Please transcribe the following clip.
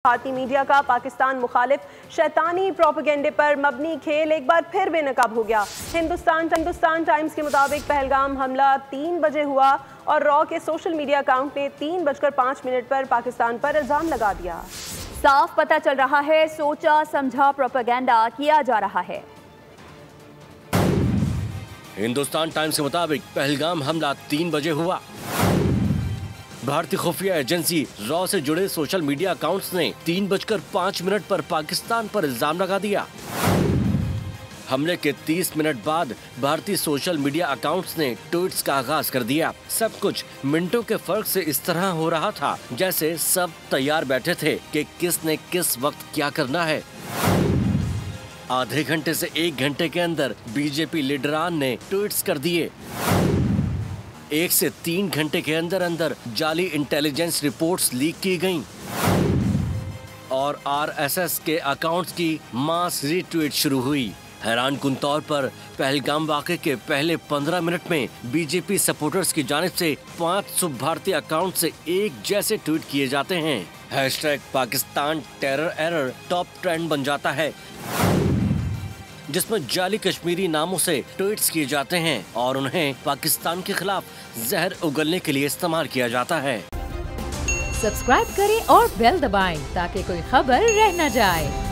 भारतीय मीडिया का पाकिस्तान मुखालिफ शैतानी प्रोपेगेंडे पर मबनी खेल एक बार फिर बेनकाब हो गया। हिंदुस्तान टाइम्स के मुताबिक पहलगाम हमला 3 बजे हुआ और रॉ के सोशल मीडिया अकाउंट ने 3:05 पर पाकिस्तान पर इल्जाम लगा दिया। साफ पता चल रहा है सोचा समझा प्रोपेगेंडा किया जा रहा है। हिंदुस्तान टाइम्स के मुताबिक पहलगाम हमला 3 बजे हुआ। भारतीय खुफिया एजेंसी रॉ से जुड़े सोशल मीडिया अकाउंट्स ने 3:05 पर पाकिस्तान पर इल्जाम लगा दिया। हमले के 30 मिनट बाद भारतीय सोशल मीडिया अकाउंट्स ने ट्वीट्स का आगाज कर दिया। सब कुछ मिनटों के फर्क से इस तरह हो रहा था जैसे सब तैयार बैठे थे कि किसने किस वक्त क्या करना है। आधे घंटे से 1 घंटे के अंदर बीजेपी लीडरान ने ट्वीट्स कर दिए। 1 से 3 घंटे के अंदर अंदर जाली इंटेलिजेंस रिपोर्ट्स लीक की गईं और आरएसएस के अकाउंट्स की मास रीट्वीट शुरू हुई। हैरानकुन तौर पर पहलगाम वाक़े के पहले 15 मिनट में बीजेपी सपोर्टर्स की जानिब से 500 भारतीय अकाउंट से एक जैसे ट्वीट किए जाते हैं। #Pakistan terror error top trend बन जाता है, जिसमें जाली कश्मीरी नामों से ट्वीट्स किए जाते हैं और उन्हें पाकिस्तान के खिलाफ जहर उगलने के लिए इस्तेमाल किया जाता है। सब्सक्राइब करें और बेल दबाएं ताकि कोई खबर रह न जाए।